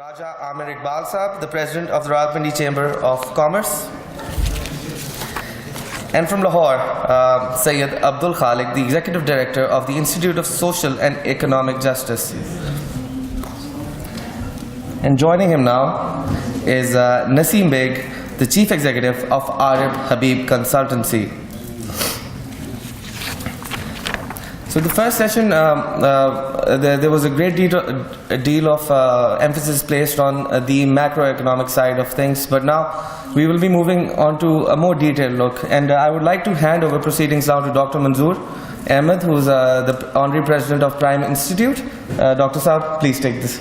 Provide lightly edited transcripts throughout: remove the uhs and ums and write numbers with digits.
Raja Amer Iqbal Sahab, the President of the Rawalpindi Chamber of Commerce. And from Lahore, Syed Abdul Khaliq, the Executive Director of the Institute of Social and Economic Justice. And joining him now is Nasim Beg, the Chief Executive of Arif Habib Consultancy. So the first session, there was a great deal of emphasis placed on the macroeconomic side of things, but now we will be moving on to a more detailed look. And I would like to hand over proceedings now to Dr. Manzoor Ahmad, who is the Honorary President of Prime Institute. Dr. Saab, please take this.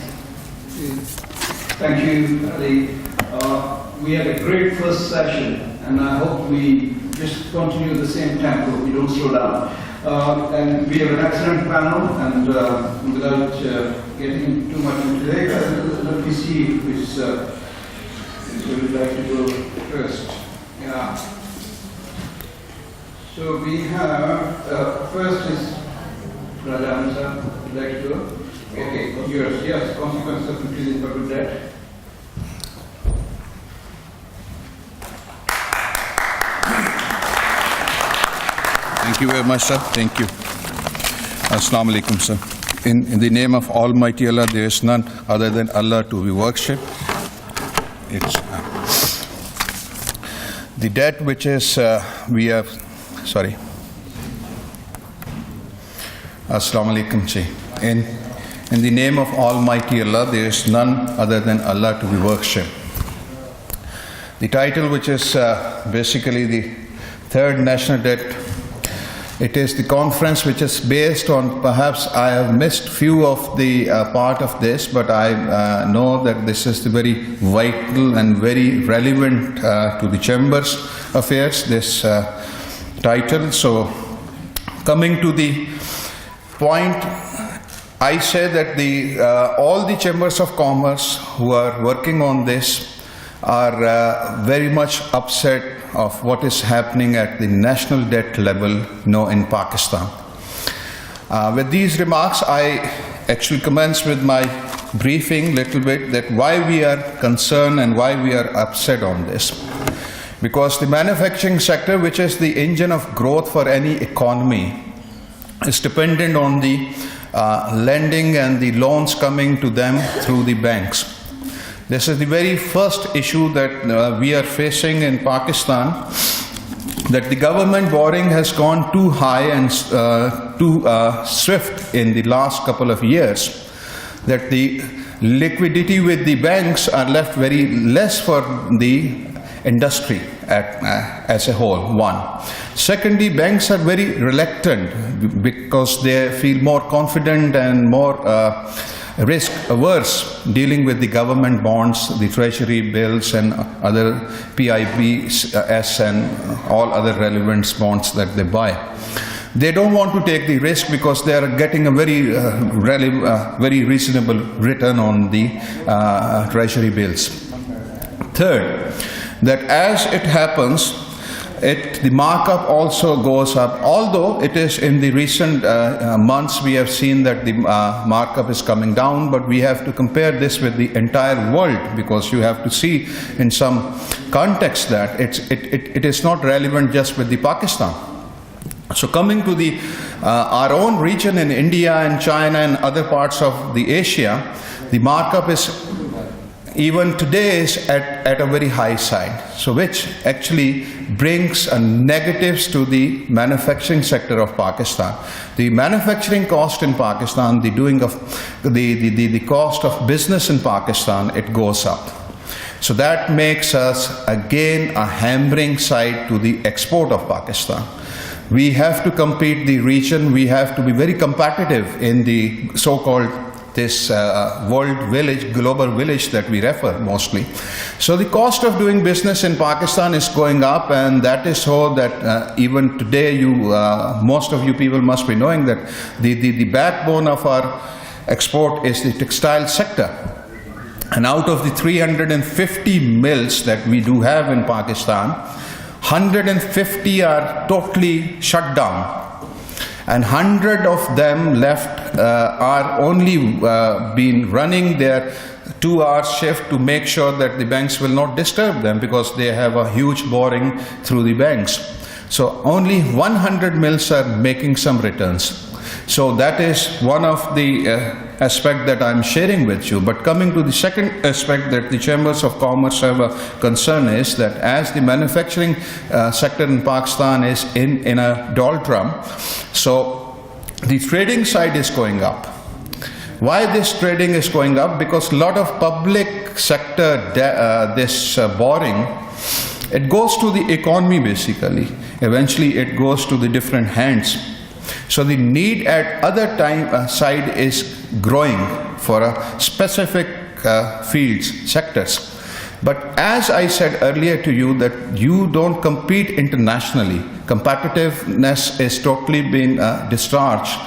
Thank you, Ali. We had a great first session, and I hope we just continue the same tempo, we don't slow down. And we have an excellent panel, and without getting too much into it, let me see which would like to go first. Yeah. So we have, first is Raja Ansar, would you like to go? Okay, yours. Yes, consequences of increasing public debt. Thank you very much, sir. Thank you. Assalamu alaikum, sir. In the name of Almighty Allah, there is none other than Allah to be worshipped. It's the debt which is we have. Sorry. Assalamu alaikum, sir. In the name of Almighty Allah, there is none other than Allah to be worshipped. The title, which is basically the third national debt. It is the conference which is based on, perhaps I have missed few of the part of this, but I know that this is the very vital and very relevant to the Chamber's affairs, this title. So coming to the point, I say that all the Chambers of Commerce who are working on this are very much upset of what is happening at the national debt level in Pakistan. With these remarks, I actually commence with my briefing little bit that why we are concerned and why we are upset on this. Because the manufacturing sector, which is the engine of growth for any economy, is dependent on the lending and the loans coming to them through the banks. This is the very first issue that we are facing in Pakistan, that the government borrowing has gone too high and too swift in the last couple of years, that the liquidity with the banks are left very less for the industry as a whole, one. Secondly, banks are very reluctant because they feel more confident and more risk averse dealing with the government bonds, the treasury bills and other PIBs and all other relevant bonds that they buy. They don't want to take the risk because they are getting a very reasonable return on the treasury bills. Third, that as it happens, the markup also goes up, although it is in the recent months we have seen that the markup is coming down, but we have to compare this with the entire world because you have to see in some context that it is not relevant just with the Pakistan. So coming to the our own region in India and China and other parts of the Asia, the markup is even today is at a very high side, so which actually brings negatives to the manufacturing sector of Pakistan. The manufacturing cost in Pakistan, the doing of the cost of business in Pakistan, it goes up. So that makes us again a hammering side to the export of Pakistan. We have to compete the region, we have to be very competitive in the so-called this world village, global village that we refer mostly. So the cost of doing business in Pakistan is going up, and that is so that even today most of you people must be knowing that the backbone of our export is the textile sector. And out of the 350 mills that we do have in Pakistan, 150 are totally shut down. And 100 of them left are only been running their 2-hour shift to make sure that the banks will not disturb them because they have a huge borrowing through the banks. So only 100 mills are making some returns. So that is one of the aspect that I'm sharing with you. But coming to the second aspect that the Chambers of Commerce have a concern is that as the manufacturing sector in Pakistan is in a doldrum, so the trading side is going up. Why this trading is going up? Because a lot of public sector borrowing, it goes to the economy basically. Eventually it goes to the different hands. So the need at other side is growing for a specific fields, sectors. But as I said earlier to you that you don't compete internationally. Competitiveness is totally being discharged.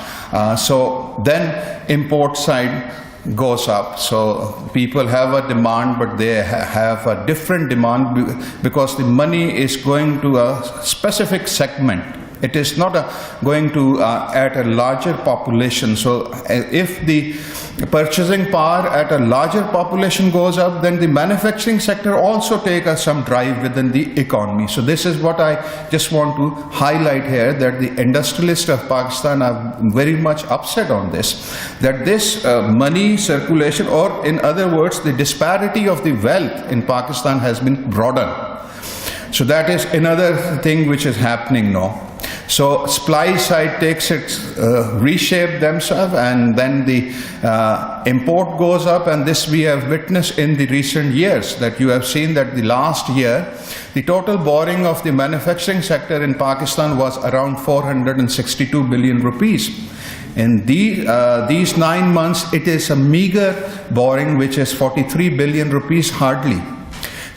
So then import side goes up. So people have a demand, but they have a different demand because the money is going to a specific segment. It is not going to at a larger population. So if the purchasing power at a larger population goes up, then the manufacturing sector also takes some drive within the economy. So this is what I just want to highlight here, that the industrialists of Pakistan are very much upset on this, that this money circulation, or in other words, the disparity of the wealth in Pakistan has been broadened. So that is another thing which is happening now. So supply side takes its reshape themselves, and then the import goes up, and this we have witnessed in the recent years, that you have seen that the last year the total borrowing of the manufacturing sector in Pakistan was around 462 billion rupees. In these 9 months it is a meager borrowing which is 43 billion rupees hardly.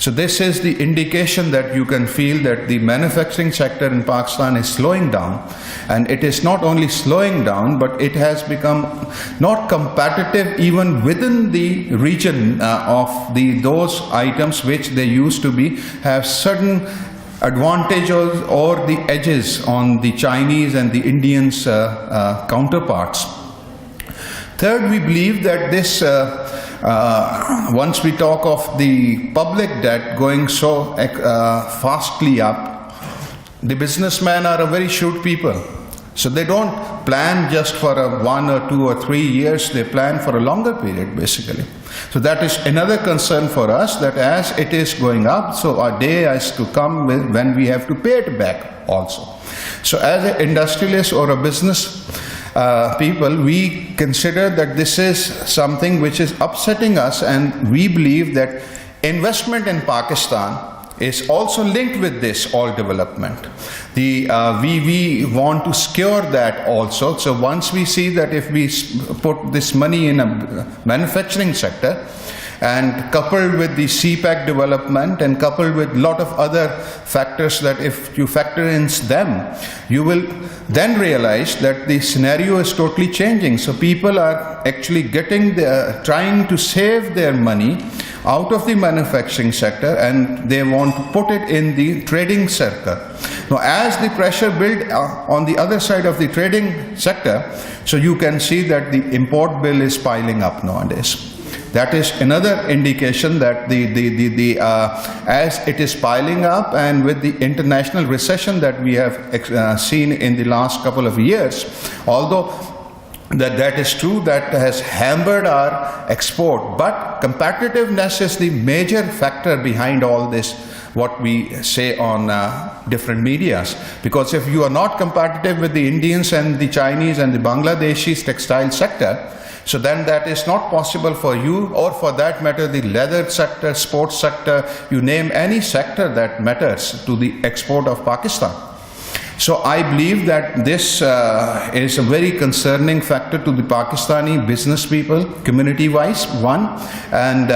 So this is the indication that you can feel that the manufacturing sector in Pakistan is slowing down, and it is not only slowing down, but it has become not competitive even within the region of those items which they used to be, have certain advantages or the edges on the Chinese and the Indians counterparts. Third, we believe that this once we talk of the public debt going so fastly up, the businessmen are a very shrewd people. So they don't plan just for 1 or 2 or 3 years, they plan for a longer period basically. So that is another concern for us, that as it is going up, so our day has to come when we have to pay it back also. So as an industrialist or a business people, we consider that this is something which is upsetting us, and we believe that investment in Pakistan is also linked with this all development. We want to secure that also. So once we see that if we put this money in a manufacturing sector, and coupled with the CPEC development and coupled with a lot of other factors, that if you factor in them, you will then realize that the scenario is totally changing. So people are actually trying to save their money out of the manufacturing sector, and they want to put it in the trading sector. Now as the pressure built on the other side of the trading sector, so you can see that the import bill is piling up nowadays. That is another indication that as it is piling up, and with the international recession that we have seen in the last couple of years, although that is true, that has hampered our export, but competitiveness is the major factor behind all this, what we say on different medias. Because if you are not competitive with the Indians and the Chinese and the Bangladeshis textile sector, so then that is not possible for you, or for that matter the leather sector, sports sector, you name any sector that matters to the export of Pakistan. So I believe that this is a very concerning factor to the Pakistani business people, community-wise, one. And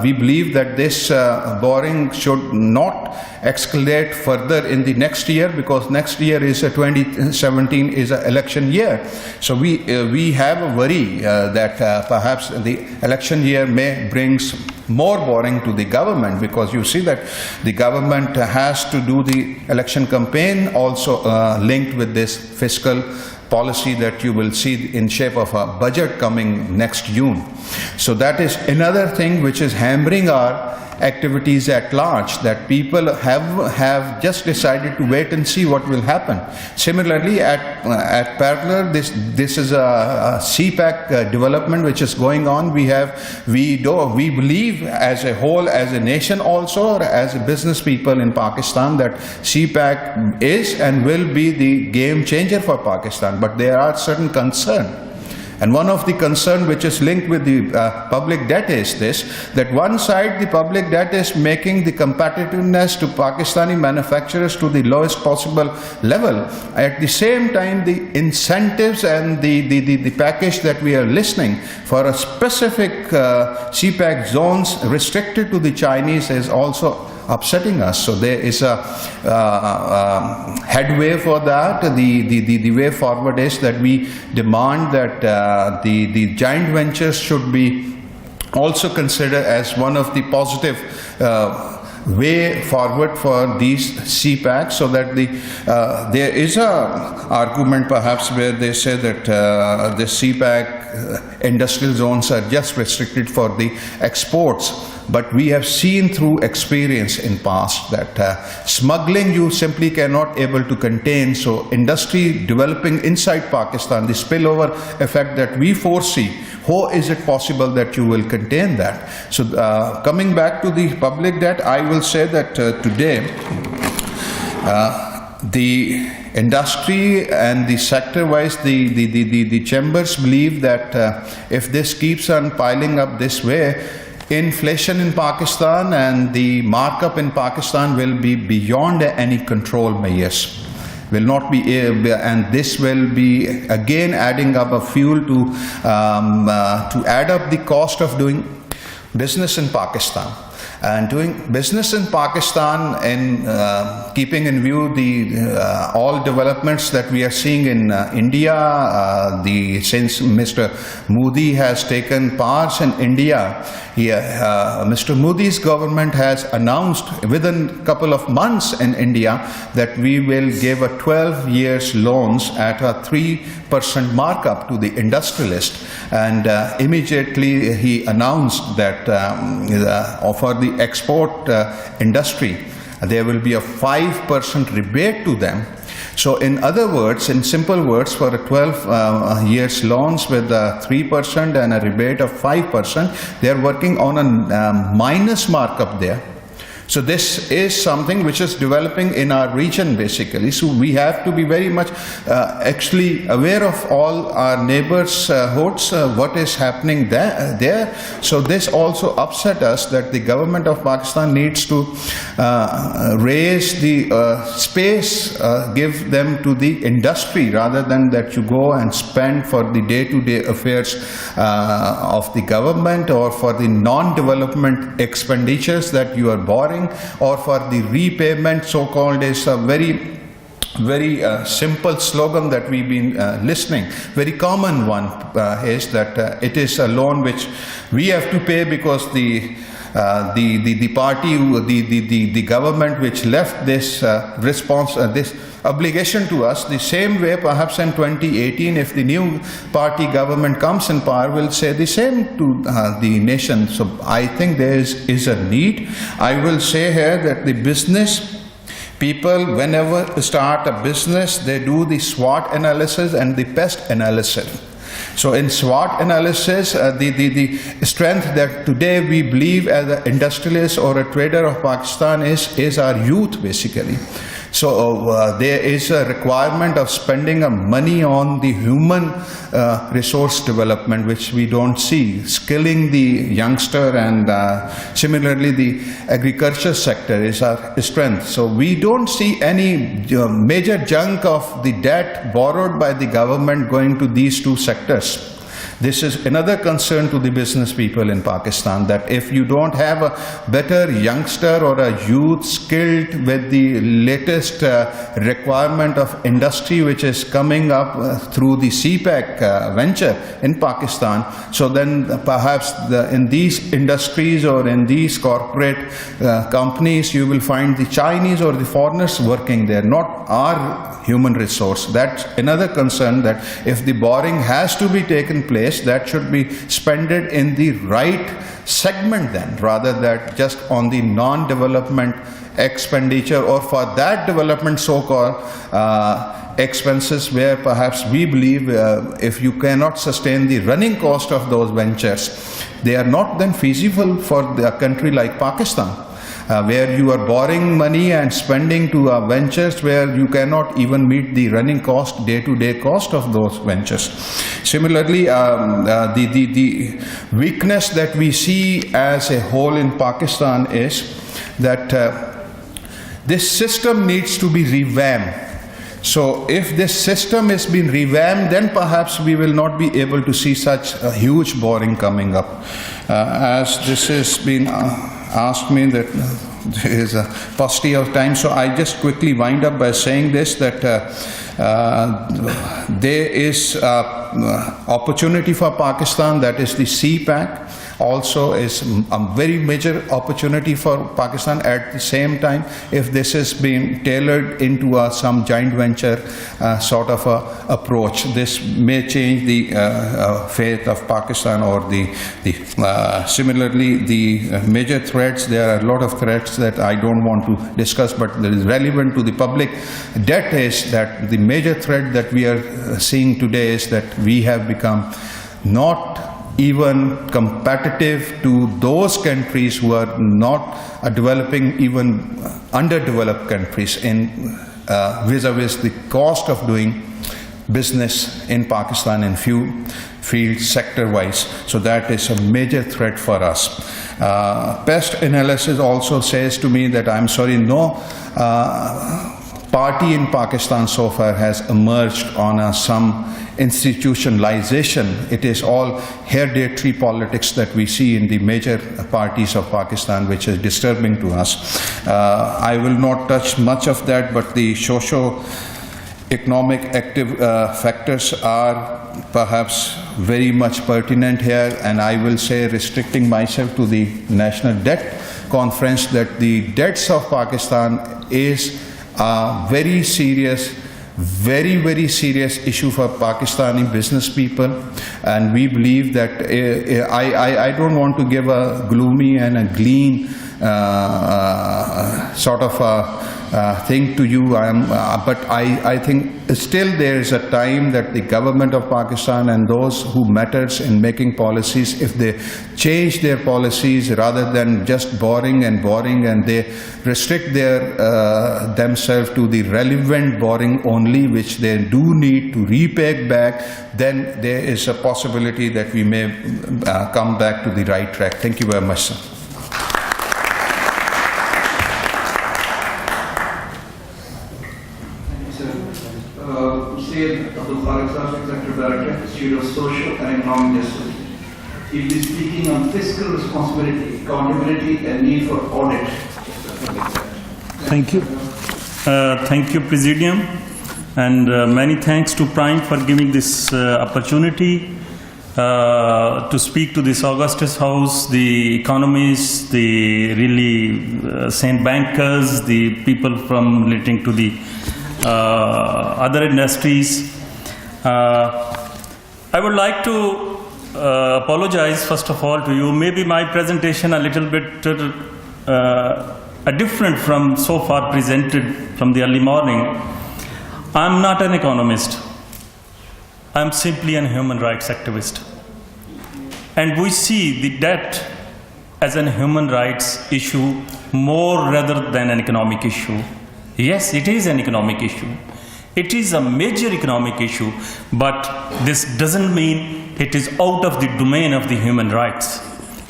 we believe that this borrowing should not escalate further in the next year, because next year is 2017 is an election year. So we have a worry that perhaps the election year may bring more borrowing to the government, because you see that the government has to do the election campaign also linked with this fiscal policy that you will see in shape of a budget coming next June. So that is another thing which is hampering our activities at large, that people have just decided to wait and see what will happen. Similarly, at parallel, this is a CPAC development which is going on. We believe as a whole, as a nation also, or as a business people in Pakistan, that CPAC is and will be the game changer for Pakistan. But there are certain concerns. And one of the concern which is linked with the public debt is this, that one side the public debt is making the competitiveness to Pakistani manufacturers to the lowest possible level. At the same time, the incentives and the package that we are listening for a specific CPAC zones restricted to the Chinese is also upsetting us. So there is a headway for that. The way forward is that we demand that the joint ventures should be also considered as one of the positive way forward for these CPACs, so that there is a argument perhaps where they say that the CPAC industrial zones are just restricted for the exports. But we have seen through experience in past that smuggling you simply cannot able to contain. So industry developing inside Pakistan, the spillover effect that we foresee, how is it possible that you will contain that? So coming back to the public debt, I will say that today the industry and the sector-wise, the chambers believe that if this keeps on piling up this way, inflation in Pakistan and the markup in Pakistan will be beyond any control measures. Will not be, and this will be again adding up a fuel to add up the cost of doing business in Pakistan. And doing business in Pakistan, in keeping in view the all developments that we are seeing in India, since Mr. Modi has taken parts in India, Mr. Modi's government has announced within a couple of months in India that we will give a 12 years loans at a 3% markup to the industrialist, and immediately he announced that for the export industry there will be a 5% rebate to them. So in other words, in simple words, for a 12 years loans with a 3% and a rebate of 5%, they are working on a minus markup there. So this is something which is developing in our region basically. So we have to be very much actually aware of all our neighbors' hoods, what is happening there. So this also upset us that the government of Pakistan needs to raise the space, give them to the industry rather than that you go and spend for the day-to-day affairs of the government, or for the non-development expenditures that you are borrowing, or for the repayment, so-called, is a very simple slogan that we've been listening. Very common one is that it is a loan which we have to pay because the party, the government which left this this obligation to us, the same way perhaps in 2018, if the new party government comes in power, will say the same to the nation. So I think there is a need. I will say here that the business people, whenever start a business, they do the SWOT analysis and the pest analysis. So in SWOT analysis, the strength that today we believe as an industrialist or a trader of Pakistan is our youth basically. So there is a requirement of spending money on the human resource development, which we don't see. Skilling the youngster, and similarly the agriculture sector is our strength. So we don't see any major chunk of the debt borrowed by the government going to these two sectors. This is another concern to the business people in Pakistan, that if you don't have a better youngster or a youth skilled with the latest requirement of industry which is coming up through the CPEC venture in Pakistan, so then perhaps in these industries or in these corporate companies you will find the Chinese or the foreigners working there, not our human resource. That's another concern, that if the borrowing has to be taken place, that should be spended in the right segment then, rather than just on the non-development expenditure, or for that development so-called expenses, where perhaps we believe if you cannot sustain the running cost of those ventures, they are not then feasible for a country like Pakistan, where you are borrowing money and spending to ventures where you cannot even meet the running cost, day-to-day cost of those ventures. Similarly, the weakness that we see as a whole in Pakistan is that this system needs to be revamped. So if this system has been revamped, then perhaps we will not be able to see such a huge borrowing coming up. As this has been asked me, that there is a paucity of time, so I just quickly wind up by saying this, that there is opportunity for Pakistan, that is the CPAC. Also is a very major opportunity for Pakistan. At the same time, if this is being tailored into some joint venture sort of a approach, this may change the fate of Pakistan, or similarly the major threats. There are a lot of threats that I don't want to discuss, but that is relevant to the public debt is that the major threat that we are seeing today is that we have become not even competitive to those countries who are not developing, even underdeveloped countries, in vis-a-vis the cost of doing business in Pakistan in few fields sector-wise. So that is a major threat for us. Pest analysis also says to me that I'm sorry, no party in Pakistan so far has emerged on some institutionalization. It is all hereditary politics that we see in the major parties of Pakistan, which is disturbing to us. I will not touch much of that, but the socio-economic active factors are perhaps very much pertinent here, and I will say, restricting myself to the National Debt Conference, that the debts of Pakistan is a very serious, very serious issue for Pakistani business people, and we believe that I don't want to give a gloomy and a glean sort of thing to you, but I think still there is a time that the government of Pakistan and those who matters in making policies, if they change their policies rather than just borrowing and they restrict themselves to the relevant borrowing only, which they do need to repay back, then there is a possibility that we may come back to the right track. Thank you very much, sir. Syed Abdul, Executive Director, Institute of Social and Economic Justice. He will be speaking on fiscal responsibility, accountability, and need for audit. Thank you. Thank you, Presidium, and many thanks to Prime for giving this opportunity to speak to this Augustus House, the economists, the really Saint bankers, the people from relating to the other industries. I would like to apologize first of all to you. Maybe my presentation a little bit different from so far presented from the early morning. I'm not an economist. I'm simply a human rights activist. And we see the debt as a human rights issue more rather than an economic issue. Yes, it is an economic issue. It is a major economic issue, but this doesn't mean it is out of the domain of the human rights.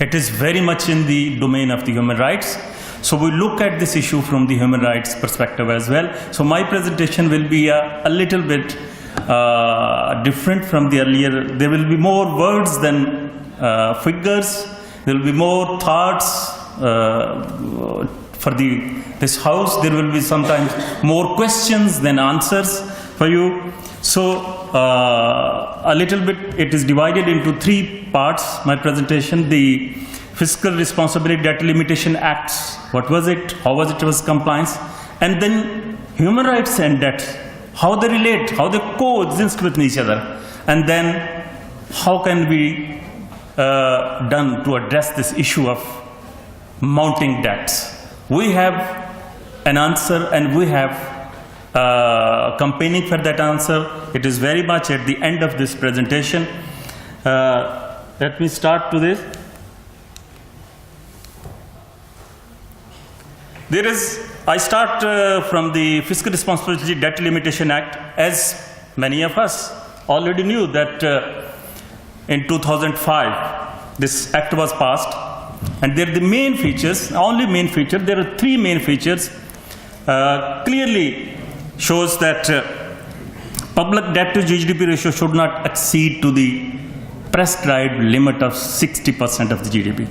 It is very much in the domain of the human rights. So we look at this issue from the human rights perspective as well. So my presentation will be a little bit different from the earlier. There will be more words than figures. There will be more thoughts for this house. There will be sometimes more questions than answers for you. So a little bit, it is divided into 3 parts, my presentation. The Fiscal Responsibility Debt Limitation Acts, what was it, how was it was compliance, and then human rights and debt, how they relate, how they coexist with each other, and then how can we done to address this issue of mounting debts. We have an answer, and we have campaigning for that answer. It is very much at the end of this presentation. Let me start to this. I start from the Fiscal Responsibility Debt Limitation Act. As many of us already knew that in 2005 this act was passed, and there are the main features, only main feature, there are 3 main features. Clearly shows that public debt to GDP ratio should not exceed to the prescribed limit of 60% of the GDP.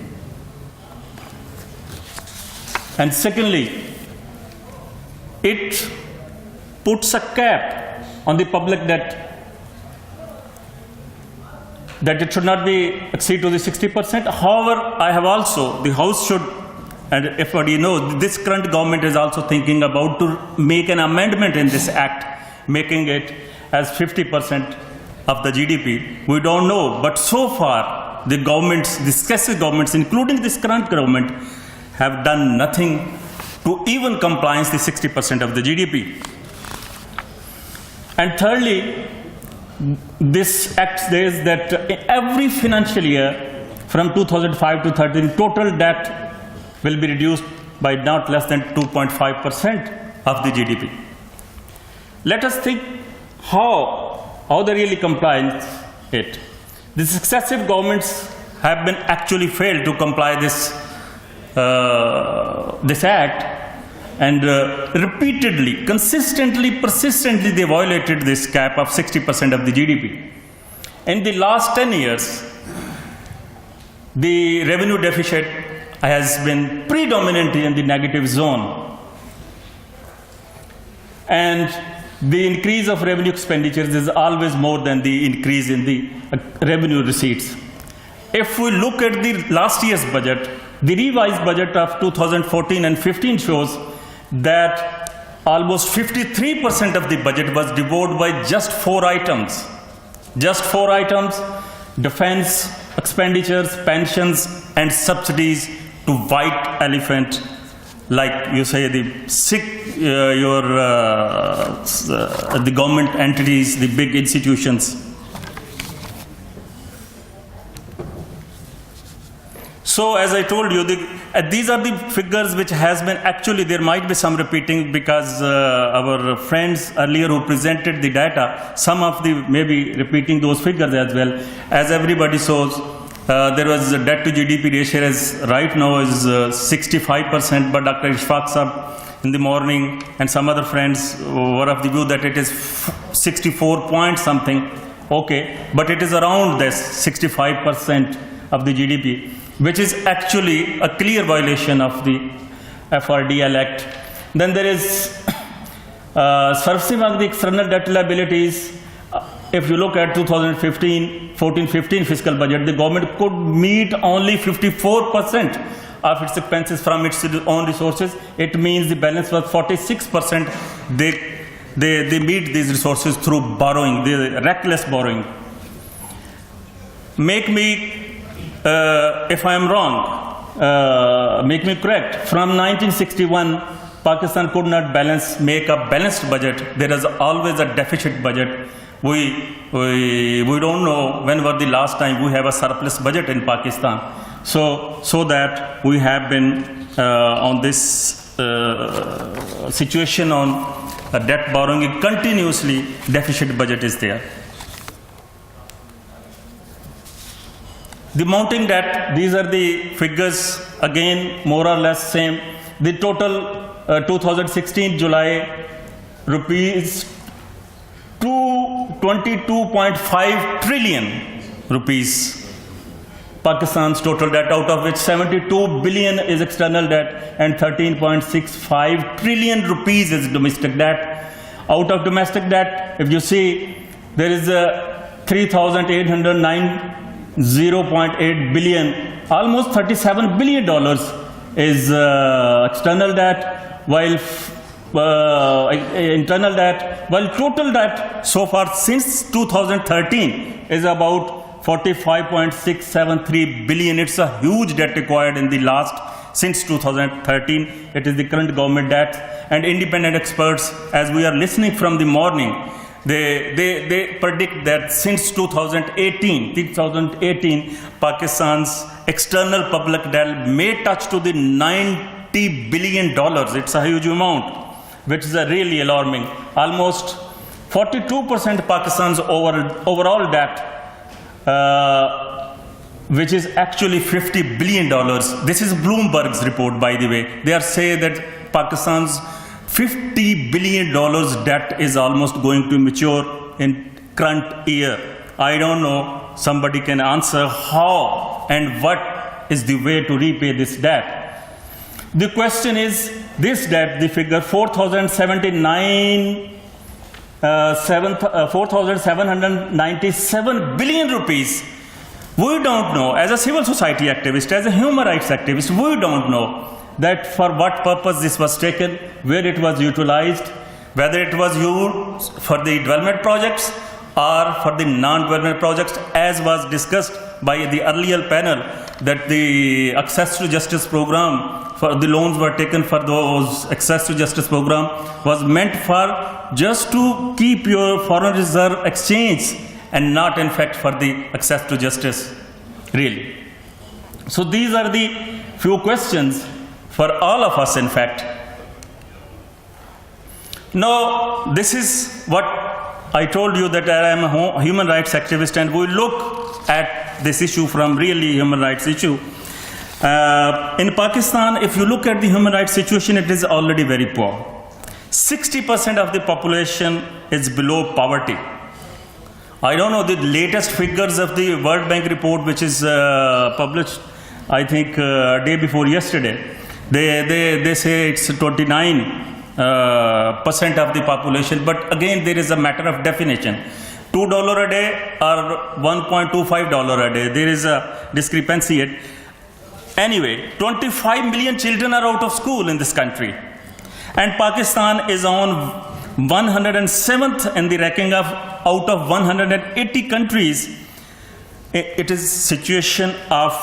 And secondly, it puts a cap on the public debt, that it should not be exceed to the 60%. However, I have also, the House should, and everybody knows, this current government is also thinking about to make an amendment in this act, making it as 50% of the GDP. We don't know, but so far the governments, the successive governments, including this current government, have done nothing to even compliance the 60% of the GDP. And thirdly, this act says that every financial year from 2005 to 13, total debt will be reduced by not less than 2.5% of the GDP. Let us think how they really comply it. The successive governments have been actually failed to comply this act, and repeatedly, consistently, persistently they violated this cap of 60% of the GDP. In the last 10 years, the revenue deficit has been predominantly in the negative zone, and the increase of revenue expenditures is always more than the increase in the revenue receipts. If we look at the last year's budget, the revised budget of 2014 and 15 shows that almost 53% of the budget was devoured by just 4 items. Just 4 items: defense expenditures, pensions, and subsidies to white elephant, like you say, the the government entities, the big institutions. So, as I told you, these are the figures which has been actually, there might be some repeating because our friends earlier who presented the data, some of the maybe repeating those figures as well. As everybody shows, there was a debt to GDP ratio is right now is 65%, but Dr. Ishfaq Sahab in the morning and some other friends were of the view that it is 64 point something. Okay, but it is around this 65% of the GDP, which is actually a clear violation of the FRDL Act. Then there is servicing of the external debt liabilities. If you look at 2014-15 fiscal budget, the government could meet only 54% of its expenses from its own resources. It means the balance was 46%. They meet these resources through borrowing, the reckless borrowing. Make me if I am wrong, make me correct. From 1961, Pakistan could not make a balanced budget. There is always a deficit budget. We don't know when was the last time we have a surplus budget in Pakistan. So that we have been on this situation on debt borrowing continuously, deficit budget is there. The mounting debt, these are the figures, again more or less same. The total 2016 July rupees 2 22.5 trillion rupees. Pakistan's total debt, out of which 72 billion is external debt and 13.65 trillion rupees is domestic debt. Out of domestic debt, if you see, there is a 3,809 0.8 billion, almost $37 billion is external debt, while internal debt, while total debt so far since 2013 is about 45.673 billion. It's a huge debt acquired in the last, since 2013. It is the current government debt. And independent experts, as we are listening from the morning, they predict that since 2018, Pakistan's external public debt may touch to the $90 billion. It's a huge amount, which is really alarming. Almost 42% Pakistan's overall debt, which is actually $50 billion. This is Bloomberg's report, by the way. They are saying that Pakistan's $50 billion debt is almost going to mature in current year. I don't know, somebody can answer how and what is the way to repay this debt. The question is, this debt, the figure 4,797 billion rupees, we don't know, as a civil society activist, as a human rights activist, we don't know that for what purpose this was taken, where it was utilized, whether it was used for the development projects or for the non-development projects, as was discussed by the earlier panel, that the access to justice program, for the loans were taken for those access to justice program, was meant for just to keep your foreign reserve exchange and not in fact for the access to justice, really. So these are the few questions for all of us, in fact. Now, this is what I told you, that I am a human rights activist, and we look at this issue from really human rights issue. In Pakistan, if you look at the human rights situation, it is already very poor. 60% of the population is below poverty. I don't know the latest figures of the World Bank report, which is published, I think, day before yesterday. They say it's 29% of the population, but again there is a matter of definition. $2 a day or $1.25 a day, there is a discrepancy. Anyway, 25 million children are out of school in this country, and Pakistan is on 107th in the ranking of out of 180 countries. It is situation of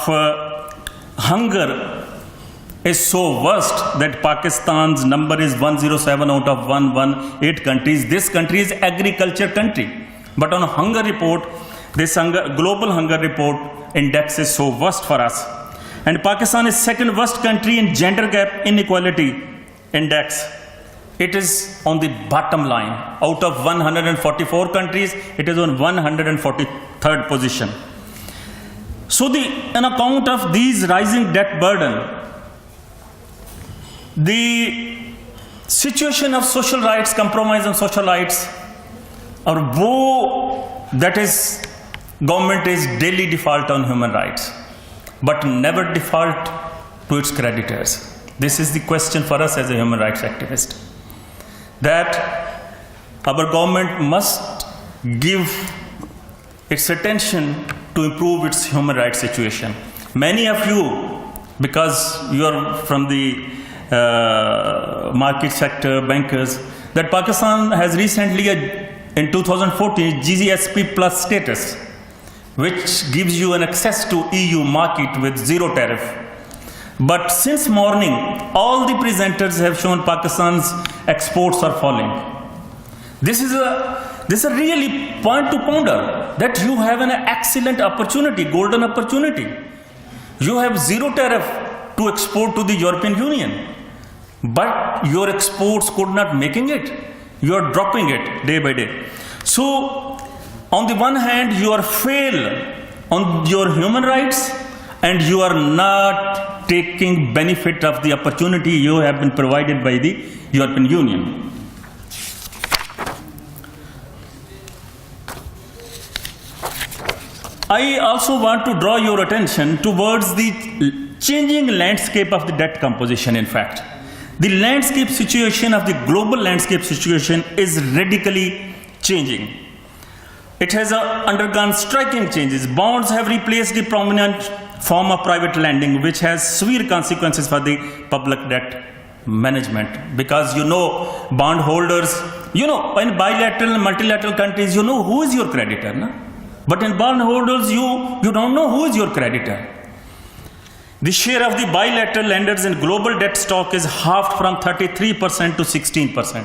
hunger is so worst that Pakistan's number is 107 out of 118 countries. This country is agriculture country, but on a hunger report, this global hunger report index is so worst for us. And Pakistan is second worst country in gender gap inequality index. It is on the bottom line. Out of 144 countries, it is on 143rd position. So on account of these rising debt burden, the situation of social rights, compromise on social rights, or woe that is government is daily default on human rights, but never default to its creditors. This is the question for us as a human rights activist, that our government must give its attention to improve its human rights situation. Many of you, because you are from the market sector, bankers, that Pakistan has recently, in 2014, GSP plus status, which gives you an access to EU market with zero tariff. But since morning, all the presenters have shown Pakistan's exports are falling. This is a really point to ponder, that you have an excellent opportunity, golden opportunity. You have zero tariff to export to the European Union, but your exports could not making it. You are dropping it day by day. So, on the one hand, you are fail on your human rights, and you are not taking benefit of the opportunity you have been provided by the European Union. I also want to draw your attention towards the changing landscape of the debt composition, in fact. The landscape situation of the global landscape situation is radically changing. It has undergone striking changes. Bonds have replaced the prominent form of private lending, which has severe consequences for the public debt management. Because bond holders, in bilateral and multilateral countries, who is your creditor. No? But in bond holders, you don't know who is your creditor. The share of the bilateral lenders in global debt stock is halved from 33% to 16%.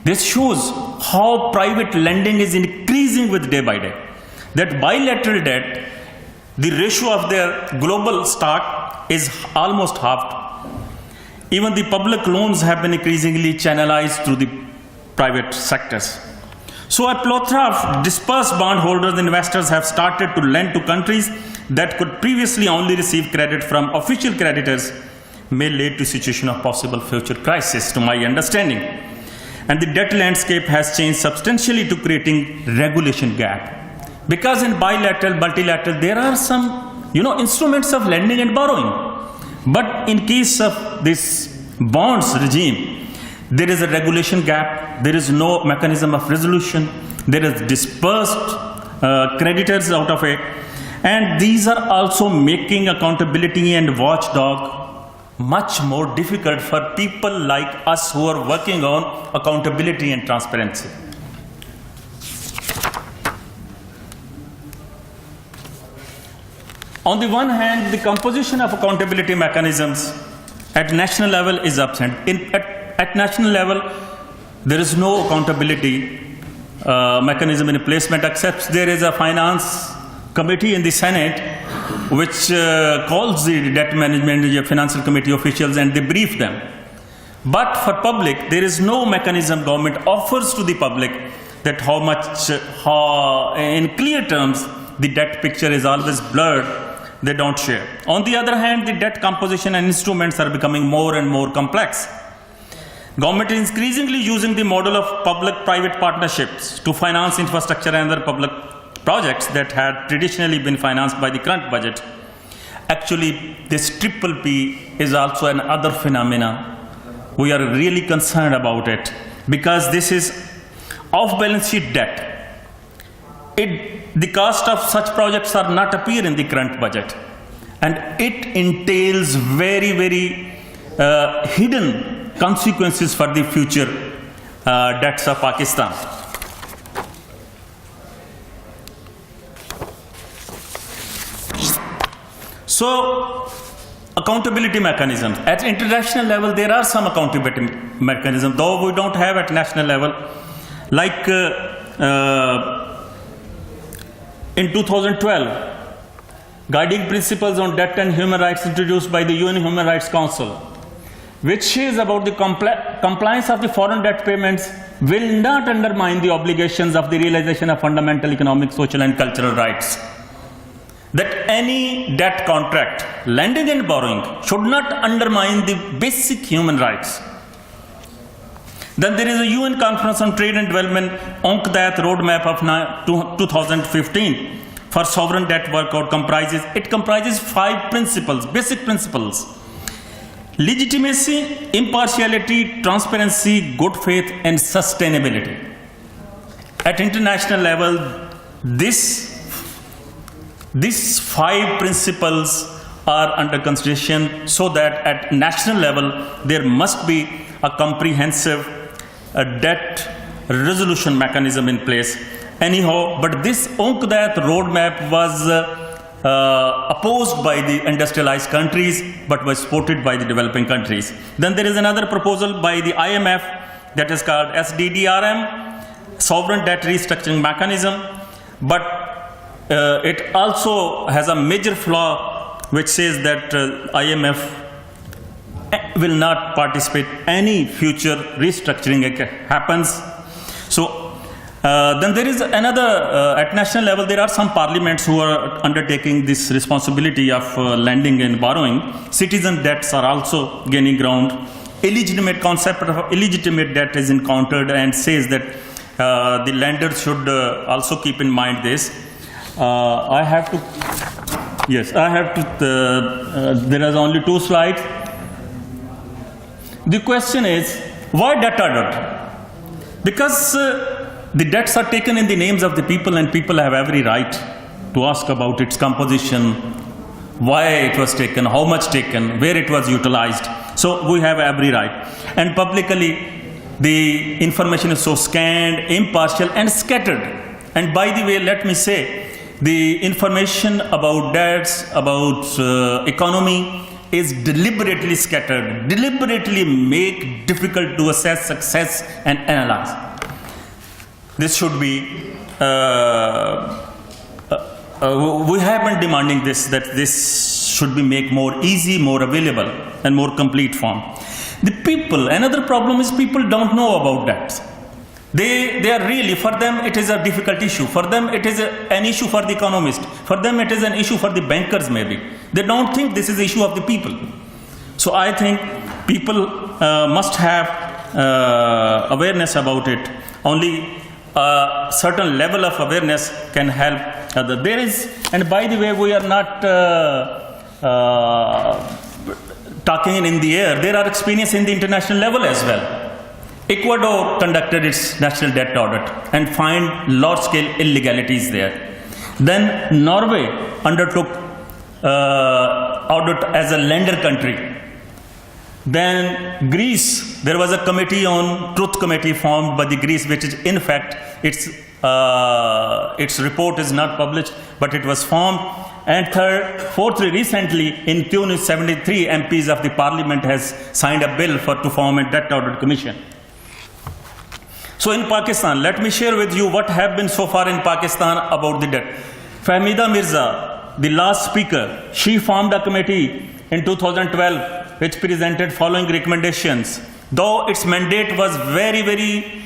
This shows how private lending is increasing with day by day. That bilateral debt, the ratio of their global stock is almost halved. Even the public loans have been increasingly channelized through the private sectors. So a plethora of dispersed bondholders and investors have started to lend to countries that could previously only receive credit from official creditors, may lead to situation of possible future crisis, to my understanding. And the debt landscape has changed substantially to creating regulation gap. Because in bilateral, multilateral, there are some, instruments of lending and borrowing. But in case of this bonds regime, there is a regulation gap, there is no mechanism of resolution, there is dispersed creditors out of it, and these are also making accountability and watchdog much more difficult for people like us who are working on accountability and transparency. On the one hand, the composition of accountability mechanisms at national level is absent. At national level, there is no accountability mechanism in placement, except there is a finance committee in the Senate which calls the debt management financial committee officials and they brief them. But for public, there is no mechanism government offers to the public that how in clear terms the debt picture is always blurred. They don't share. On the other hand, the debt composition and instruments are becoming more and more complex. Government is increasingly using the model of public-private partnerships to finance infrastructure and other public projects that had traditionally been financed by the current budget. Actually, this triple P is also another phenomena. We are really concerned about it because this is off-balance sheet debt. The cost of such projects are not appear in the current budget, and it entails very, very hidden consequences for the future debts of Pakistan. So, accountability mechanisms. At international level, there are some accountability mechanisms, though we don't have at national level. Like in 2012, Guiding Principles on Debt and Human Rights introduced by the UN Human Rights Council, which says about the compliance of the foreign debt payments will not undermine the obligations of the realization of fundamental economic, social and cultural rights. That any debt contract, lending and borrowing, should not undermine the basic human rights. Then there is a UN Conference on Trade and Development, UNCTAD Roadmap of 2015 for sovereign debt workout comprises 5 principles, basic principles: legitimacy, impartiality, transparency, good faith, and sustainability. At international level, these 5 principles are under consideration, so that at national level there must be a comprehensive debt resolution mechanism in place. Anyhow, but this UNCTAD roadmap was opposed by the industrialized countries but was supported by the developing countries. Then there is another proposal by the IMF that is called SDDRM, Sovereign Debt Restructuring Mechanism, but it also has a major flaw which says that IMF will not participate any future restructuring happens. So then there is another, at national level, there are some parliaments who are undertaking this responsibility of lending and borrowing. Citizen debts are also gaining ground. Illegitimate concept of illegitimate debt is encountered and says that the lenders should also keep in mind this. I have to, yes, I have to, there is only 2 slides. The question is, why debt audit? Because the debts are taken in the names of the people, and people have every right to ask about its composition, why it was taken, how much taken, where it was utilized. So we have every right. And publicly, the information is so scanned, impartial, and scattered. And by the way, let me say, the information about debts, about economy is deliberately scattered, deliberately make difficult to assess, success, and analyze. This should be, we have been demanding this, that this should be made more easy, more available, and more complete form. The people, another problem is people don't know about debts. They are really, for them it is a difficult issue. For them it is an issue for the economist. For them it is an issue for the bankers maybe. They don't think this is the issue of the people. So I think people must have awareness about it. Only a certain level of awareness can help others. There is, and by the way, we are not talking in the air. There are experience in the international level as well. Ecuador conducted its national debt audit and find large-scale illegalities there. Then Norway undertook audit as a lender country. Then Greece, there was a committee on truth committee formed by the Greece, which is in fact its report is not published, but it was formed. And fourthly, recently in Tunis, 73 MPs of the parliament has signed a bill to form a debt audit commission. So in Pakistan, let me share with you what have been so far in Pakistan about the debt. Fahmida Mirza, the last speaker, she formed a committee in 2012 which presented following recommendations. Though its mandate was very, very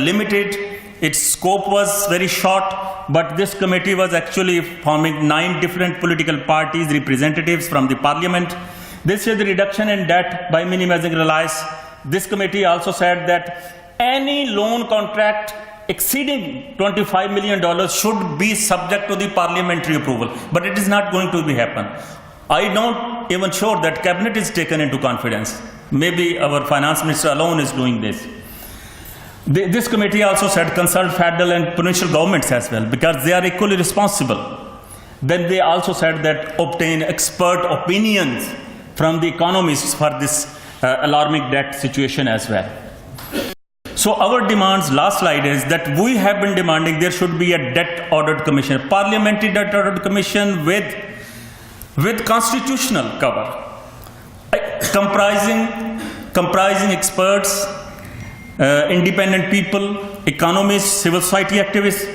limited, its scope was very short, but this committee was actually forming 9 different political parties, representatives from the parliament. This is the reduction in debt by minimizing reliance. This committee also said that any loan contract exceeding $25 million should be subject to the parliamentary approval, but it is not going to be happen. I don't even sure that cabinet is taken into confidence. Maybe our finance minister alone is doing this. This committee also said consult federal and provincial governments as well, because they are equally responsible. Then they also said that obtain expert opinions from the economists for this alarming debt situation as well. So our demands, last slide, is that we have been demanding there should be a debt audit commission, parliamentary debt audit commission with constitutional cover, comprising experts, independent people, economists, civil society activists,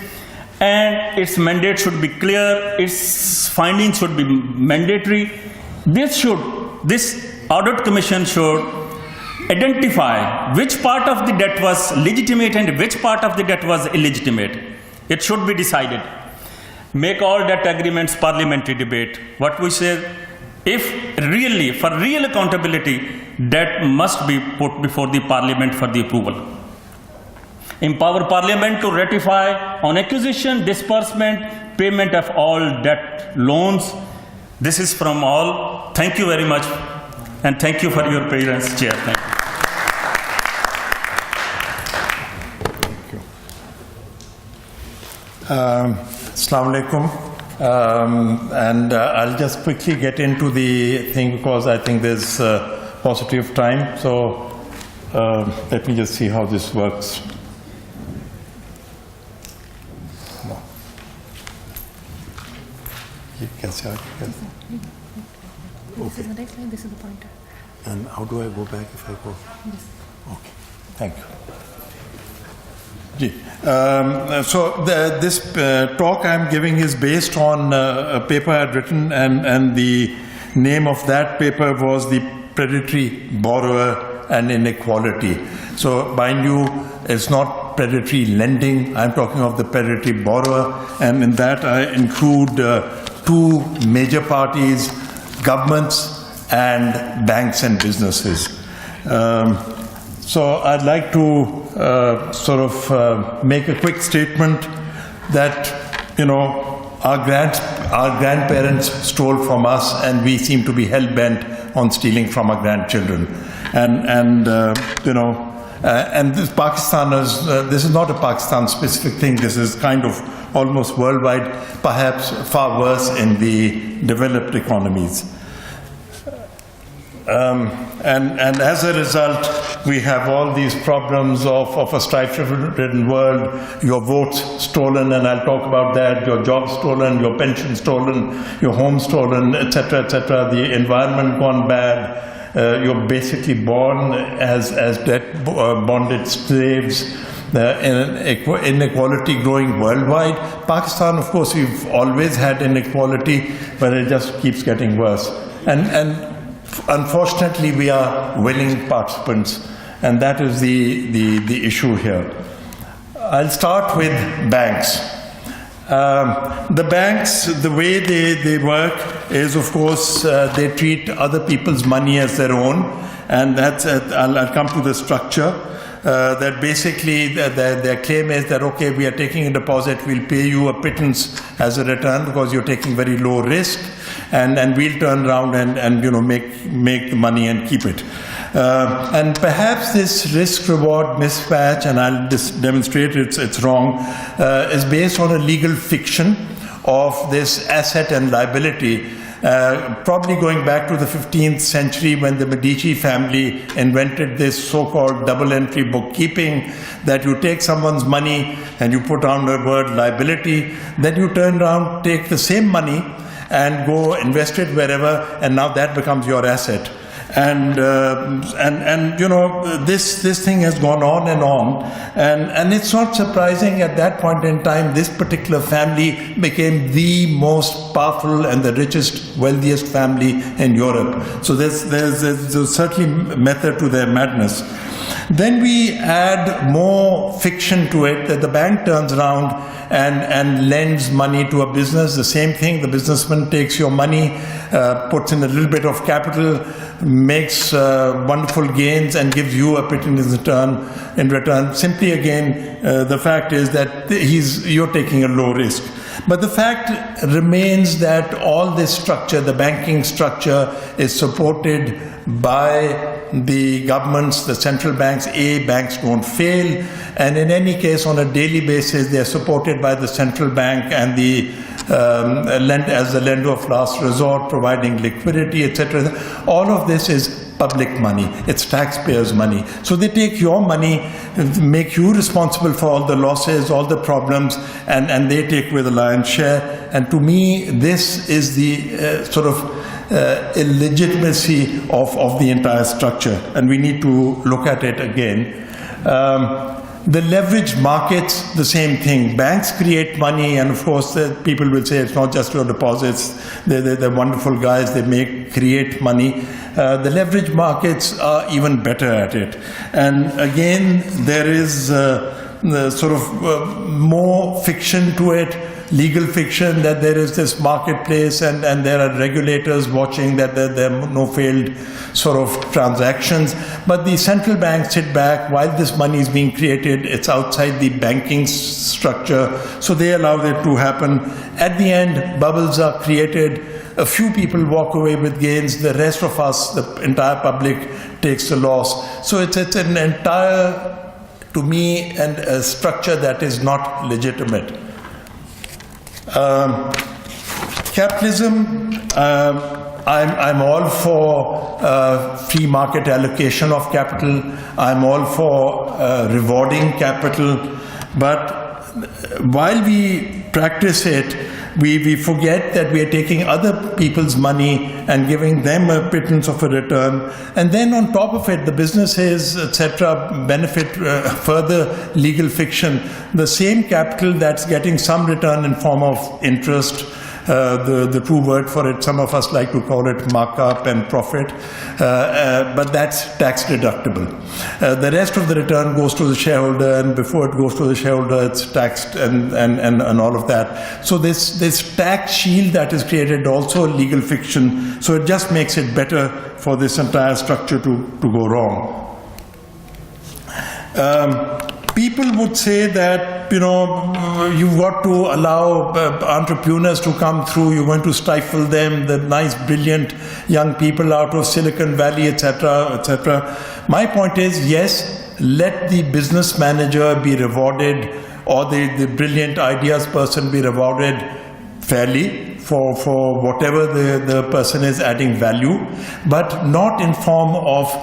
and its mandate should be clear, its findings should be mandatory. This audit commission should identify which part of the debt was legitimate and which part of the debt was illegitimate. It should be decided. Make all debt agreements parliamentary debate. What we say, if really, for real accountability, debt must be put before the parliament for the approval. Empower parliament to ratify on acquisition, disbursement, payment of all debt loans. This is from all. Thank you very much. And thank you for your patience, Chair. Thank you. Assalamu alaikum. And I'll just quickly get into the thing because I think there's paucity of time. So let me just see how this works. This is the next line, this is the pointer. And how do I go back if I go? Yes. Okay, thank you. So this talk I'm giving is based on a paper I'd written, and the name of that paper was The Predatory Borrower and Inequality. So mind you, it's not predatory lending, I'm talking of the predatory borrower, and in that I include 2 major parties, governments and banks and businesses. So I'd like to make a quick statement that, our grandparents stole from us, and we seem to be hell-bent on stealing from our grandchildren. And this Pakistaners, this is not a Pakistan-specific thing. This is kind of almost worldwide, perhaps far worse in the developed economies. And as a result, we have all these problems of a strife-ridden world, your votes stolen, and I'll talk about that, your job stolen, your pension stolen, your home stolen, etc., etc., the environment gone bad. You're basically born as debt-bonded slaves, inequality growing worldwide. Pakistan, of course, we've always had inequality, but it just keeps getting worse. And unfortunately, we are willing participants, and that is the issue here. I'll start with banks. The banks, the way they work is, of course, they treat other people's money as their own, and that's I'll come to the structure. That basically their claim is that, okay, we are taking a deposit, we'll pay you a pittance as a return because you're taking very low risk, and we'll turn around and make the money and keep it. And perhaps this risk-reward mismatch, and I'll demonstrate it's wrong, is based on a legal fiction of this asset and liability, probably going back to the 15th century when the Medici family invented this so-called double-entry bookkeeping, that you take someone's money and you put on the word liability, then you turn around, take the same money and go invest it wherever, and now that becomes your asset. And this thing has gone on, and it's not surprising at that point in time this particular family became the most powerful and the richest, wealthiest family in Europe. So there's certainly method to their madness. Then we add more fiction to it, that the bank turns around and lends money to a business. The same thing, the businessman takes your money, puts in a little bit of capital, makes wonderful gains and gives you a pittance in return. Simply again, the fact is that you're taking a low risk. But the fact remains that all this structure, the banking structure, is supported by the governments, the central banks. Banks don't fail, and in any case, on a daily basis, they are supported by the central bank and the as the lender of last resort, providing liquidity, etc. All of this is public money. It's taxpayers' money. So they take your money, make you responsible for all the losses, all the problems, and they take away the lion's share. And to me, this is the sort of illegitimacy of the entire structure, and we need to look at it again. The leveraged markets, the same thing. Banks create money, and of course people will say it's not just your deposits. They're wonderful guys, they create money. The leveraged markets are even better at it. And again, there is more fiction to it, legal fiction, that there is this marketplace and there are regulators watching that there are no failed sort of transactions. But the central banks sit back while this money is being created. It's outside the banking structure, so they allow it to happen. At the end, bubbles are created. A few people walk away with gains. The rest of us, the entire public, takes the loss. So it's an entire, to me, and a structure that is not legitimate. Capitalism, I'm all for free market allocation of capital. I'm all for rewarding capital. But while we practice it, we forget that we are taking other people's money and giving them a pittance of a return. And then on top of it, the businesses, etc., benefit further legal fiction. The same capital that's getting some return in form of interest, the true word for it, some of us like to call it markup and profit, but that's tax deductible. The rest of the return goes to the shareholder, and before it goes to the shareholder, it's taxed and all of that. So this tax shield that is created, also legal fiction, so it just makes it better for this entire structure to go wrong. People would say that you've got to allow entrepreneurs to come through. You're going to stifle them, the nice, brilliant young people out of Silicon Valley, etc., etc. My point is, yes, let the business manager be rewarded, or the brilliant ideas person be rewarded fairly for whatever the person is adding value, but not in form of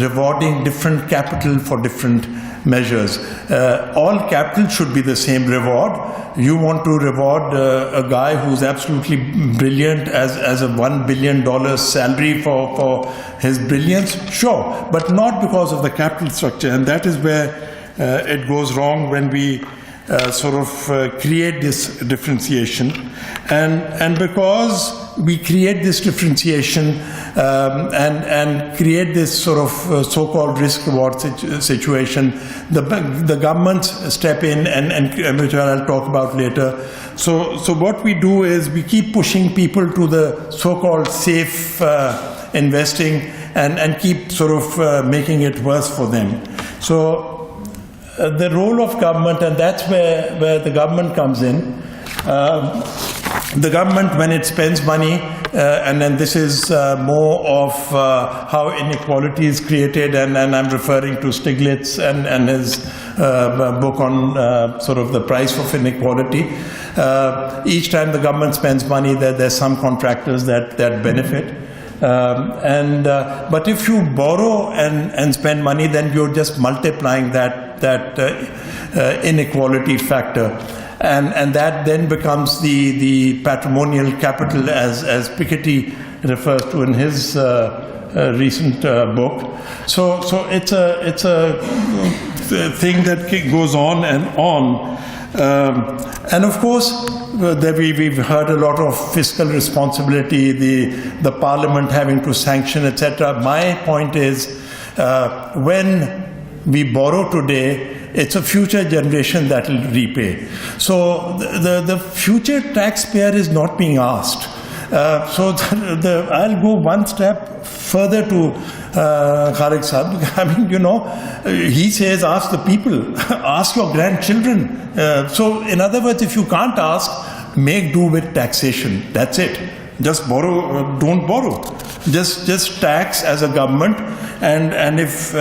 rewarding different capital for different measures. All capital should be the same reward. You want to reward a guy who's absolutely brilliant as a $1 billion salary for his brilliance? Sure, but not because of the capital structure. And that is where it goes wrong when we create this differentiation. And because we create this differentiation and create this so-called risk-reward situation, the governments step in, and which I'll talk about later. So what we do is we keep pushing people to the so-called safe investing and keep making it worse for them. So the role of government, and that's where the government comes in. The government, when it spends money, and then this is more of how inequality is created, and I'm referring to Stiglitz and his book on the price of inequality. Each time the government spends money, there's some contractors that benefit. But if you borrow and spend money, then you're just multiplying that inequality factor. And that then becomes the patrimonial capital, as Piketty refers to in his recent book. So it's a thing that goes on and on. And of course, we've heard a lot of fiscal responsibility, the parliament having to sanction, etc. My point is, when we borrow today, it's a future generation that will repay. So the future taxpayer is not being asked. I'll go one step further to Khaliq Sahab. He says, ask the people, ask your grandchildren. So in other words, if you can't ask, make do with taxation. That's it. Just borrow, don't borrow. Just tax as a government, and if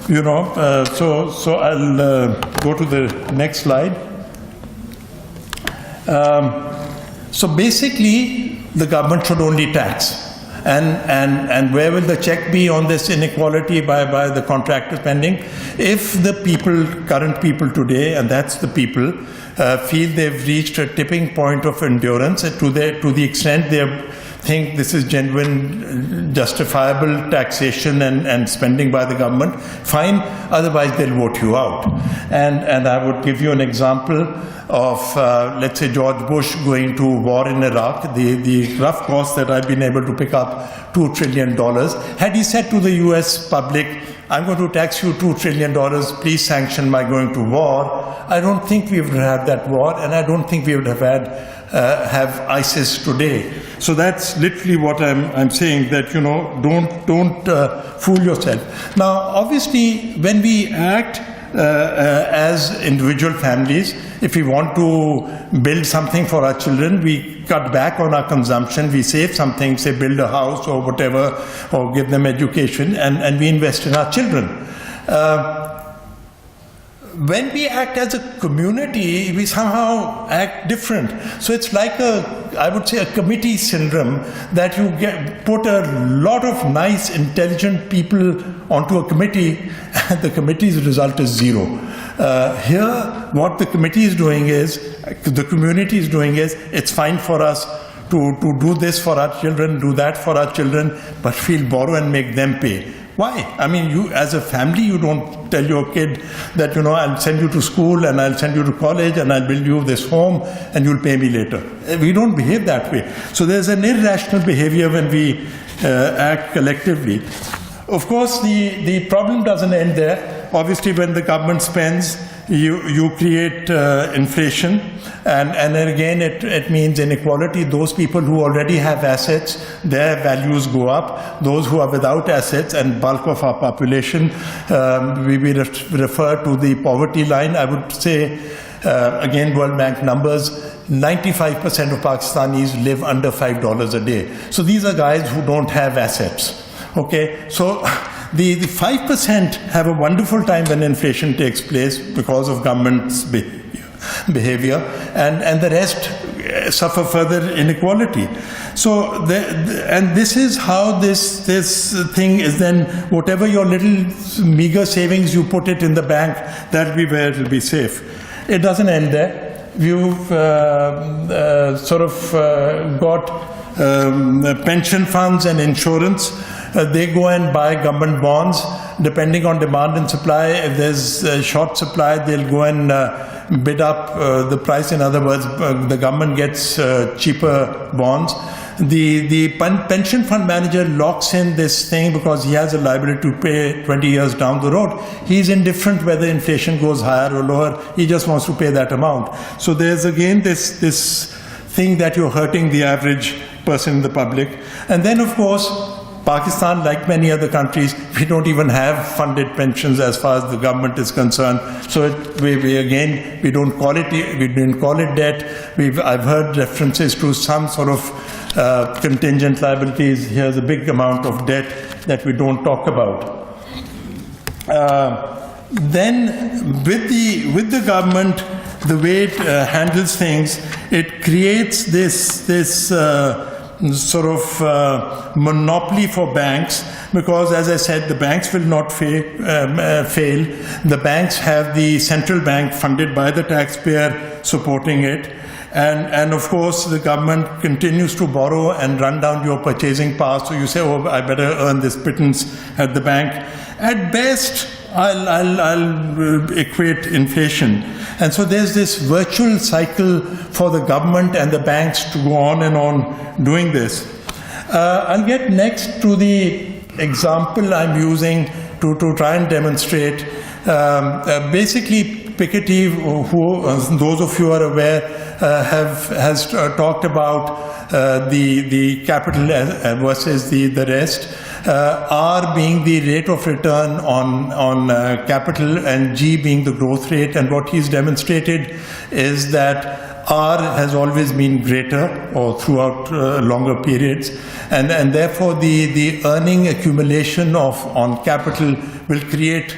so I'll go to the next slide. So basically, the government should only tax. And where will the check be on this inequality by the contractor spending? If the people, current people today, and that's the people, feel they've reached a tipping point of endurance to the extent they think this is genuine, justifiable taxation and spending by the government, fine, otherwise they'll vote you out. And I would give you an example of, let's say, George Bush going to war in Iraq. The rough cost that I've been able to pick up, $2 trillion. Had he said to the US public, I'm going to tax you $2 trillion, please sanction my going to war, I don't think we would have that war, and I don't think we would have ISIS today. So that's literally what I'm saying, that don't fool yourself. Now, obviously, when we act as individual families, if we want to build something for our children, we cut back on our consumption, we save something, say build a house or whatever, or give them education, and we invest in our children. When we act as a community, we somehow act different. So it's like I would say, a committee syndrome, that you put a lot of nice, intelligent people onto a committee, and the committee's result is zero. Here, what the committee is doing is, the community is doing is, it's fine for us to do this for our children, do that for our children, but we'll borrow and make them pay. Why? I mean, you as a family, you don't tell your kid that, I'll send you to school and I'll send you to college and I'll build you this home and you'll pay me later. We don't behave that way. So there's an irrational behavior when we act collectively. Of course, the problem doesn't end there. obviously when the government spends, you create inflation, and again it means inequality. Those people who already have assets, their values go up. Those who are without assets, and bulk of our population, we refer to the poverty line. I would say, again, World Bank numbers, 95% of Pakistanis live under $5 a day. So these are guys who don't have assets. Okay, so the 5% have a wonderful time when inflation takes place because of government's behavior, and the rest suffer further inequality. So, and this is how this thing is then, whatever your little meager savings you put it in the bank, that'll be where it'll be safe. It doesn't end there. You've got pension funds and insurance. They go and buy government bonds. Depending on demand and supply, if there's a short supply, they'll go and bid up the price. In other words, the government gets cheaper bonds. The pension fund manager locks in this thing because he has a liability to pay 20 years down the road. He's indifferent whether inflation goes higher or lower. He just wants to pay that amount. So there's again this thing that you're hurting the average person in the public. And then, of course, Pakistan, like many other countries, we don't even have funded pensions as far as the government is concerned. So we didn't call it debt. I've heard references to some sort of contingent liabilities. Here's a big amount of debt that we don't talk about. Then with the government, the way it handles things, it creates this sort of monopoly for banks, because, as I said, the banks will not fail. The banks have the central bank funded by the taxpayer supporting it. And of course, the government continues to borrow and run down your purchasing power. So you say, oh, I better earn this pittance at the bank. At best, I'll equate inflation. And so there's this virtual cycle for the government and the banks to go on and on doing this. I'll get next to the example I'm using to try and demonstrate. Basically, Piketty, who those of you who are aware, has talked about the capital versus the rest. R being the rate of return on capital, and G being the growth rate. And what he's demonstrated is that R has always been greater, or throughout longer periods, and therefore the earning accumulation on capital will create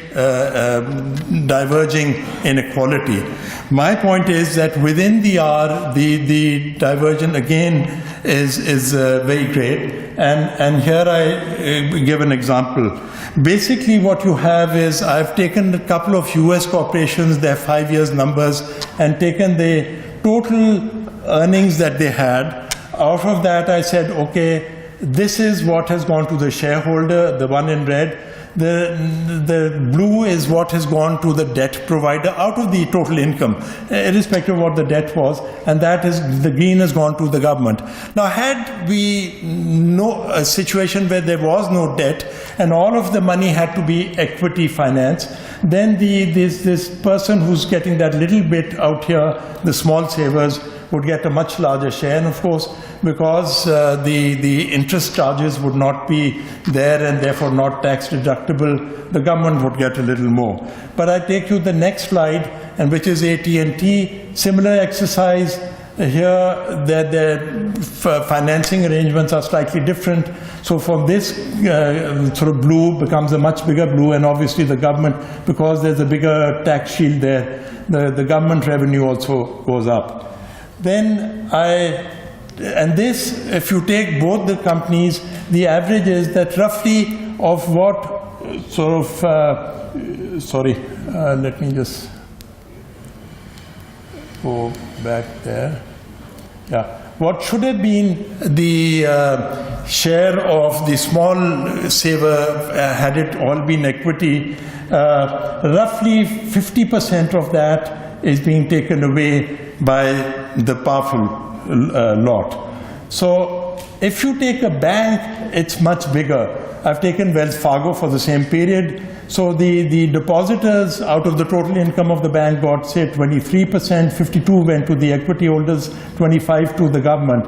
diverging inequality. My point is that within the R, the diversion again is very great. And here I give an example. Basically what you have is, I've taken a couple of US corporations, their 5 years numbers, and taken the total earnings that they had. Out of that I said, okay, this is what has gone to the shareholder, the one in red. The blue is what has gone to the debt provider out of the total income, irrespective of what the debt was, and that is, the green has gone to the government. Now, had we a situation where there was no debt and all of the money had to be equity finance, then this person who's getting that little bit out here, the small savers, would get a much larger share. And of course, because the interest charges would not be there and therefore not tax deductible, the government would get a little more. But I take you to the next slide, and which is AT&T. Similar exercise. Here, their financing arrangements are slightly different. So from this sort of blue becomes a much bigger blue, and obviously the government, because there's a bigger tax shield there, the government revenue also goes up. Then and this, if you take both the companies, the average is that roughly of what sort of, let me just go back there. Yeah. What should have been the share of the small saver had it all been equity, roughly 50% of that is being taken away by the powerful lot. So if you take a bank, it's much bigger. I've taken Wells Fargo for the same period. So the depositors out of the total income of the bank got, say, 23%, 52 went to the equity holders, 25 to the government.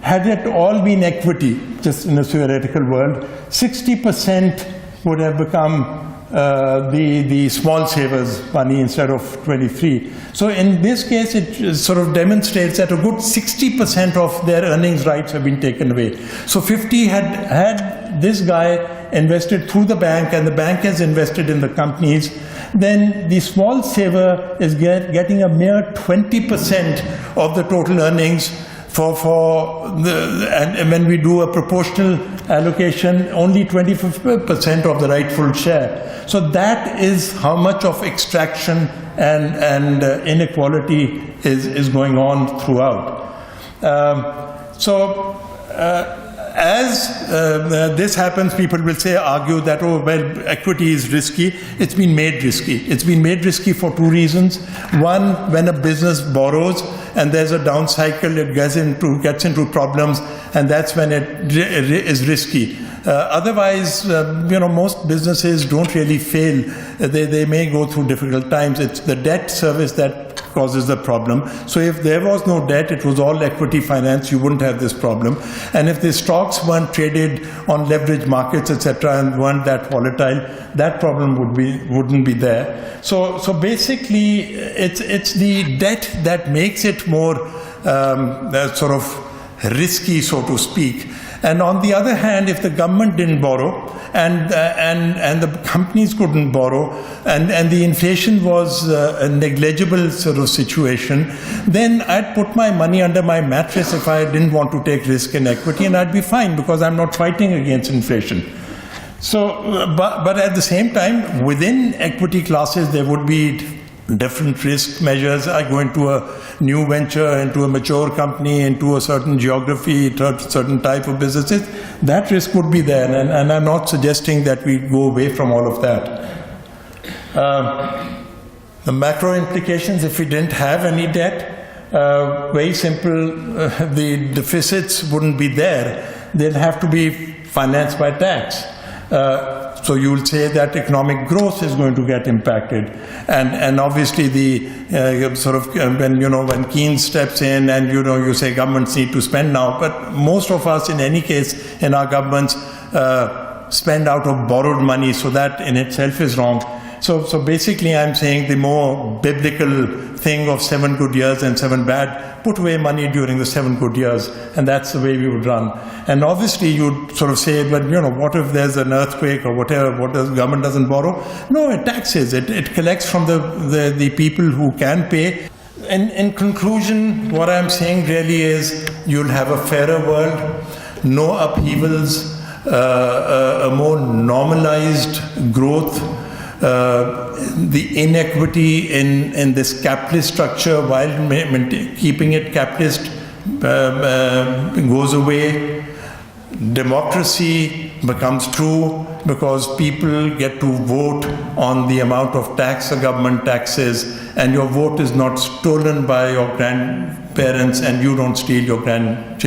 Had it all been equity, just in a theoretical world, 60% would have become the small savers' money instead of 23. So in this case, it sort of demonstrates that a good 60% of their earnings rights have been taken away. So 50 had this guy invested through the bank, and the bank has invested in the companies, then the small saver is getting a mere 20% of the total earnings and when we do a proportional allocation, only 25% of the rightful share. So that is how much of extraction and inequality is going on throughout. As this happens, people will argue that, oh, well, equity is risky. It's been made risky. It's been made risky for two reasons. One, when a business borrows and there's a down cycle, it gets into problems, and that's when it is risky. Otherwise, most businesses don't really fail. They may go through difficult times. It's the debt service that causes the problem. So if there was no debt, it was all equity finance, you wouldn't have this problem. And if the stocks weren't traded on leverage markets, etc., and weren't that volatile, that problem wouldn't be there. So basically, it's the debt that makes it more sort of risky, so to speak. And on the other hand, if the government didn't borrow and the companies couldn't borrow and the inflation was a negligible sort of situation, then I'd put my money under my mattress if I didn't want to take risk in equity, and I'd be fine because I'm not fighting against inflation. So, but at the same time, within equity classes, there would be different risk measures. I go into a new venture, into a mature company, into a certain geography, certain type of businesses. That risk would be there, and I'm not suggesting that we go away from all of that. The macro implications, if we didn't have any debt, very simple, the deficits wouldn't be there. They'll have to be financed by tax. So you will say that economic growth is going to get impacted, and obviously the when Keynes steps in and you say governments need to spend now, but most of us in any case in our governments spend out of borrowed money, so that in itself is wrong. So basically I'm saying the more biblical thing of 7 good years and 7 bad, put away money during the 7 good years, and that's the way we would run. And obviously you'd sort of say, but what if there's an earthquake or whatever, what does government doesn't borrow? No, it taxes, it collects from the people who can pay. And in conclusion, what I'm saying really is you'll have a fairer world, no upheavals, a more normalized growth. The inequity in this capitalist structure, while keeping it capitalist, goes away. Democracy becomes true because people get to vote on the amount of tax the government taxes, and your vote is not stolen by your grandparents, and you don't steal your grandchildren.